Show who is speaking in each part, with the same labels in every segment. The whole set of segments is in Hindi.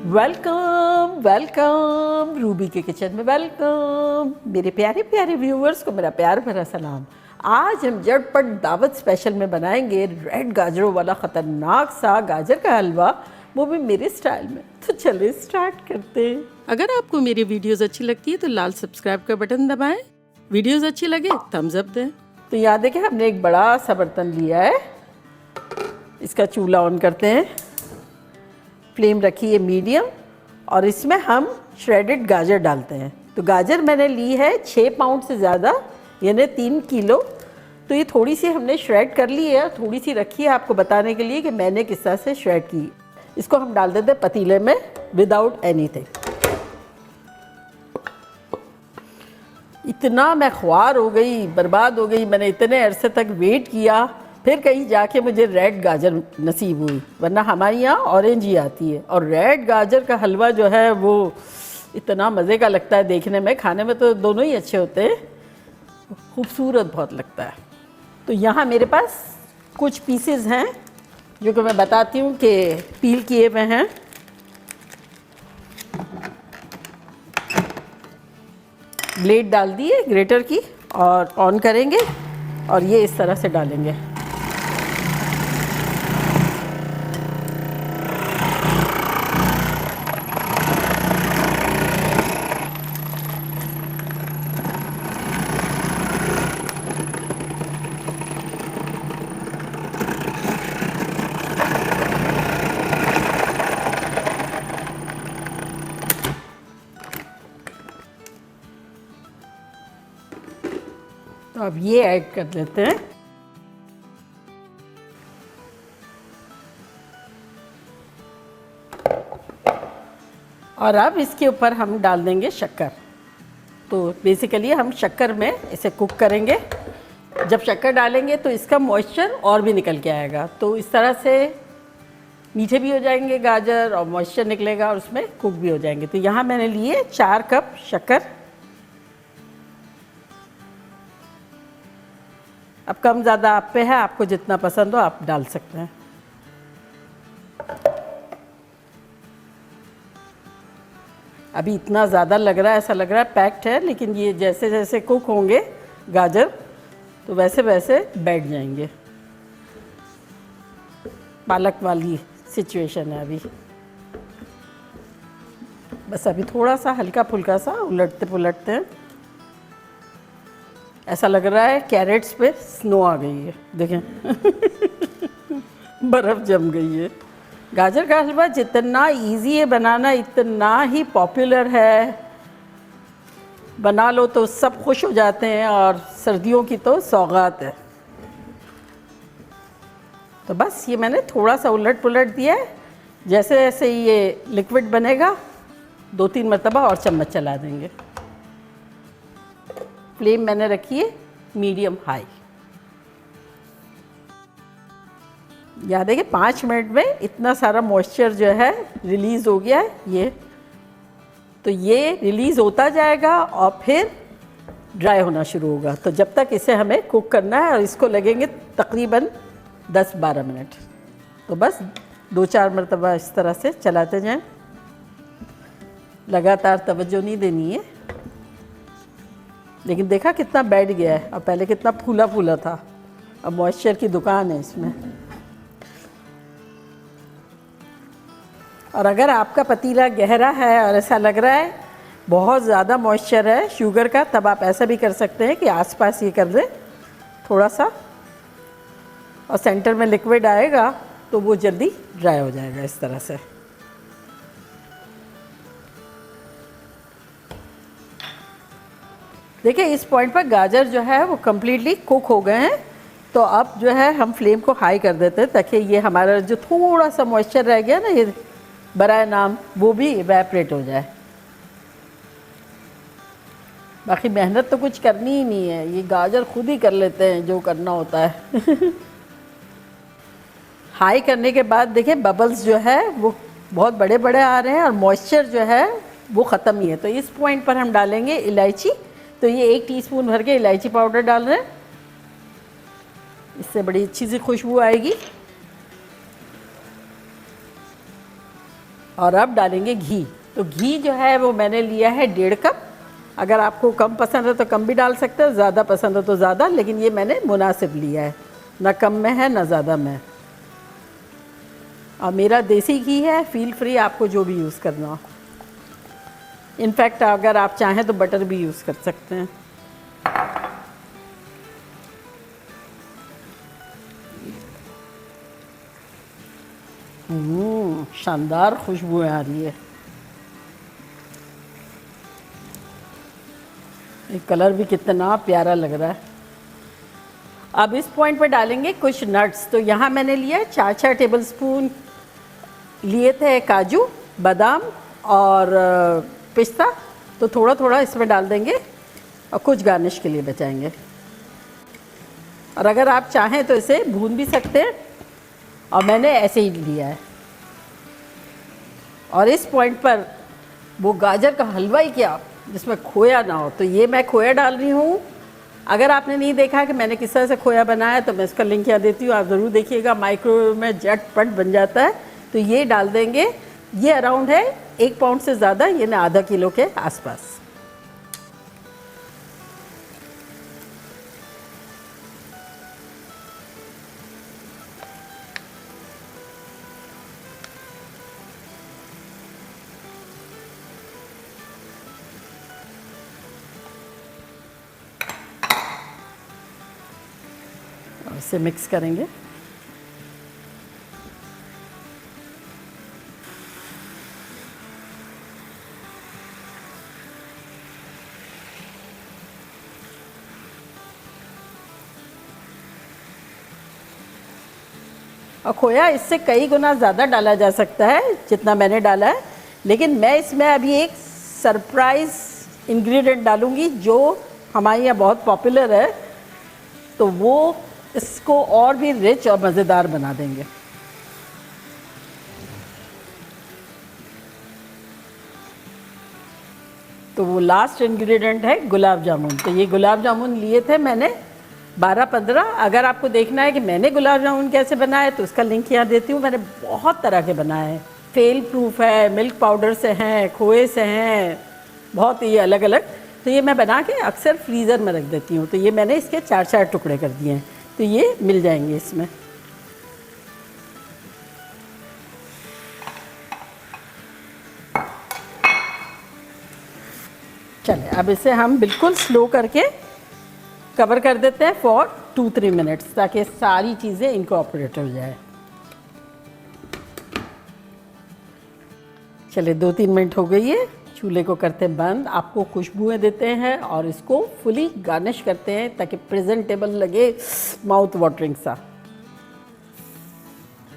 Speaker 1: वेलकम वेलकम रूबी के किचन में वेलकम। मेरे प्यारे प्यारे व्यूअर्स को मेरा प्यार भरा सलाम। आज हम झटपट दावत स्पेशल में बनाएंगे रेड गाजरों वाला ख़तरनाक सा गाजर का हलवा, वो भी मेरे स्टाइल में। तो चलिए स्टार्ट करते हैं। अगर आपको मेरी वीडियोस अच्छी लगती है तो लाल सब्सक्राइब का बटन दबाएं, वीडियोस अच्छी लगे थम्स अप दें। तो यहाँ देखें, हमने एक बड़ा सा बर्तन लिया है, इसका चूल्हा ऑन करते हैं, फ्लेम रखी है मीडियम, और इसमें हम श्रेडेड गाजर डालते हैं। तो गाजर मैंने ली है 6 पाउंड से ज़्यादा, यानी 3 किलो। तो ये थोड़ी सी हमने श्रेड कर ली है, थोड़ी सी रखी है आपको बताने के लिए कि मैंने किस तरह से श्रेड की। इसको हम डाल देते हैं पतीले में विदाउट एनीथिंग। इतना मैं ख्वार हो गई, बर्बाद हो गई, मैंने इतने अरसे तक वेट किया, फिर कहीं जाके मुझे रेड गाजर नसीब हुई, वरना हमारे यहाँ ऑरेंज ही आती है। और रेड गाजर का हलवा जो है वो इतना मज़े का लगता है देखने में, खाने में तो दोनों ही अच्छे होते हैं, खूबसूरत बहुत लगता है। तो यहाँ मेरे पास कुछ पीसेस हैं जो कि मैं बताती हूँ कि पील किए हुए हैं। ब्लेड डाल दिए ग्रेटर की और ऑन करेंगे और ये इस तरह से डालेंगे। तो अब ये ऐड कर लेते हैं। और अब इसके ऊपर हम डाल देंगे शक्कर। तो बेसिकली हम शक्कर में इसे कुक करेंगे। जब शक्कर डालेंगे तो इसका मॉइस्चर और भी निकल के आएगा, तो इस तरह से मीठे भी हो जाएंगे गाजर और मॉइस्चर निकलेगा और उसमें कुक भी हो जाएंगे। तो यहाँ मैंने लिए 4 कप शक्कर। अब कम ज़्यादा आप पे है, आपको जितना पसंद हो आप डाल सकते हैं। अभी इतना ज़्यादा लग रहा है, ऐसा लग रहा है पैक्ड है, लेकिन ये जैसे जैसे कुक होंगे गाजर तो वैसे वैसे बैठ जाएंगे। पालक वाली सिचुएशन है अभी। बस अभी थोड़ा सा हल्का फुल्का सा उलटते पुलटते हैं। ऐसा लग रहा है कैरेट्स पे स्नो आ गई है, देखें बर्फ़ जम गई है। गाजर का हलवा जितना इजी है बनाना, इतना ही पॉपुलर है। बना लो तो सब खुश हो जाते हैं, और सर्दियों की तो सौगात है। तो बस ये मैंने थोड़ा सा उलट पुलट दिया है। जैसे जैसे ये लिक्विड बनेगा 2-3 मरतबा और चम्मच चला देंगे। फ्लेम मैंने रखी है मीडियम हाई। यहाँ देखिए 5 मिनट में इतना सारा मॉइस्चर जो है रिलीज़ हो गया है। ये तो ये रिलीज़ होता जाएगा और फिर ड्राई होना शुरू होगा। तो जब तक इसे हमें कुक करना है, और इसको लगेंगे तकरीबन 10-12 मिनट। तो बस 2-4 मरतबा इस तरह से चलाते जाएं, लगातार तवज्जो नहीं देनी है। लेकिन देखा कितना बैठ गया है, और पहले कितना फूला फूला था। अब मॉइस्चर की दुकान है इसमें। और अगर आपका पतीला गहरा है और ऐसा लग रहा है बहुत ज़्यादा मॉइस्चर है शुगर का, तब आप ऐसा भी कर सकते हैं कि आसपास ये कर दें थोड़ा सा, और सेंटर में लिक्विड आएगा तो वो जल्दी ड्राई हो जाएगा इस तरह से। देखिए इस पॉइंट पर गाजर जो है वो कम्प्लीटली कुक हो गए हैं। तो अब जो है हम फ्लेम को हाई कर देते हैं, ताकि ये हमारा जो थोड़ा सा मॉइस्चर रह गया ना, ये बराए नाम, वो भी इवेपोरेट हो जाए। बाकी मेहनत तो कुछ करनी ही नहीं है, ये गाजर खुद ही कर लेते हैं जो करना होता है हाई करने के बाद देखिए बबल्स जो है वो बहुत बड़े बड़े आ रहे हैं, और मॉइस्चर जो है वो ख़त्म ही है। तो इस पॉइंट पर हम डालेंगे इलायची। तो ये 1 टीस्पून भर के इलायची पाउडर डाल रहे हैं, इससे बड़ी अच्छी सी खुशबू आएगी। और अब डालेंगे घी। तो घी जो है वो मैंने लिया है 1.5 कप। अगर आपको कम पसंद है तो कम भी डाल सकते हो, ज़्यादा पसंद है तो ज़्यादा, लेकिन ये मैंने मुनासिब लिया है, ना कम में है ना ज़्यादा में। और मेरा देसी घी है, फील फ्री आपको जो भी यूज़ करना हो। इनफैक्ट अगर आप चाहें तो बटर भी यूज़ कर सकते हैं। शानदार खुशबू आ रही है। ये कलर भी कितना प्यारा लग रहा है। अब इस पॉइंट पे डालेंगे कुछ नट्स। तो यहाँ मैंने लिया 4 टेबलस्पून लिए थे काजू, बादाम और पिस्ता। तो थोड़ा थोड़ा इसमें डाल देंगे और कुछ गार्निश के लिए बचाएंगे। और अगर आप चाहें तो इसे भून भी सकते हैं, और मैंने ऐसे ही लिया है। और इस पॉइंट पर वो गाजर का हलवा ही क्या जिसमें खोया ना हो, तो ये मैं खोया डाल रही हूँ। अगर आपने नहीं देखा कि मैंने किस तरह से खोया बनाया तो मैं इसका लिंक यहाँ देती हूँ, आप ज़रूर देखिएगा। माइक्रोवेव में झटपट बन जाता है। तो ये डाल देंगे। ये अराउंड है 1 पाउंड से ज़्यादा, ये ना आधा किलो के आसपास। इसे मिक्स करेंगे। और खोया इससे कई गुना ज़्यादा डाला जा सकता है जितना मैंने डाला है, लेकिन मैं इसमें अभी एक सरप्राइज़ इंग्रेडिएंट डालूँगी जो हमारे यहाँ बहुत पॉपुलर है। तो वो इसको और भी रिच और मज़ेदार बना देंगे। तो वो लास्ट इंग्रेडिएंट है गुलाब जामुन। तो ये गुलाब जामुन लिए थे मैंने 12-15। अगर आपको देखना है कि मैंने गुलाब जामुन कैसे बनाए तो उसका लिंक यहाँ देती हूँ। मैंने बहुत तरह के बनाए हैं, फेल प्रूफ है, मिल्क पाउडर से हैं, खोए से हैं, बहुत ही अलग अलग। तो ये मैं बना के अक्सर फ्रीज़र में रख देती हूँ। तो ये मैंने इसके 4 टुकड़े कर दिए हैं, तो ये मिल जाएंगे इसमें। चलिए अब इसे हम बिल्कुल स्लो करके कवर कर देते हैं फॉर 2-3 मिनट्स, ताकि सारी चीज़ें इनकॉर्पोरेट हो जाए। चलिए 2-3 मिनट हो गई है, चूल्हे को करते हैं बंद। आपको खुशबुएं देते हैं और इसको फुली गार्निश करते हैं ताकि प्रेजेंटेबल लगे, माउथ वाटरिंग सा।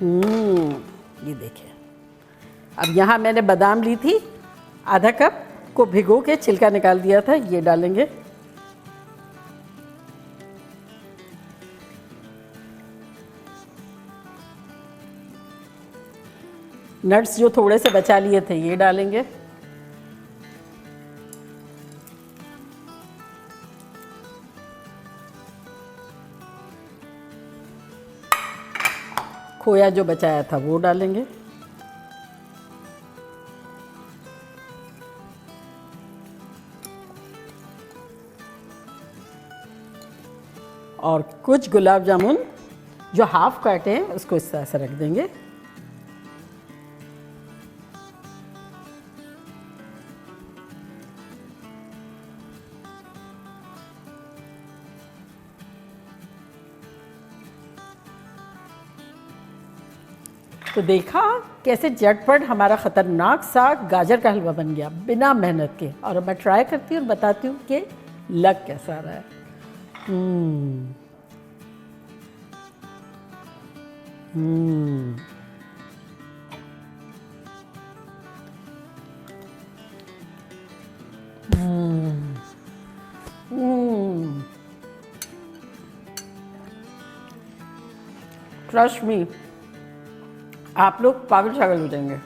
Speaker 1: ये देखिए। अब यहाँ मैंने बादाम ली थी, आधा कप को भिगो के छिलका निकाल दिया था, ये डालेंगे। नट्स जो थोड़े से बचा लिए थे ये डालेंगे। खोया जो बचाया था वो डालेंगे। और कुछ गुलाब जामुन जो हाफ काटे हैं उसको इस तरह से रख देंगे। तो देखा कैसे झटपट हमारा ख़तरनाक सा गाजर का हलवा बन गया बिना मेहनत के। और अब मैं ट्राई करती हूँ और बताती हूँ कि लग कैसा रहा है। ट्रस्ट मी, आप लोग पागल शागल हो जाएंगे।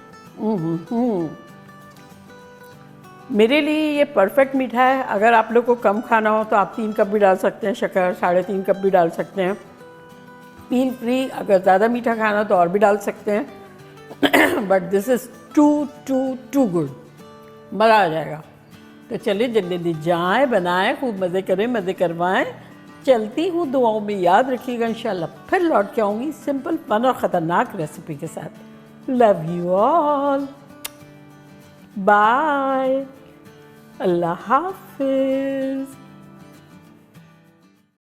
Speaker 1: मेरे लिए ये परफेक्ट मीठा है। अगर आप लोग को कम खाना हो तो आप 3 कप भी डाल सकते हैं शक्कर, 3.5 कप भी डाल सकते हैं। फील फ्री, अगर ज़्यादा मीठा खाना हो तो और भी डाल सकते हैं। But this is too good, मज़ा आ जाएगा। तो चलिए जल्दी जल्दी जाएं, बनाएं, खूब मज़े करें, मज़े करवाएं। चलती हूँ, दुआओं में याद रखिएगा। इंशाल्लाह फिर लौट के आऊँगी सिंपल, फन और ख़तरनाक रेसिपी के साथ। लव यू ऑल, बाय, अल्लाह हाफिज़।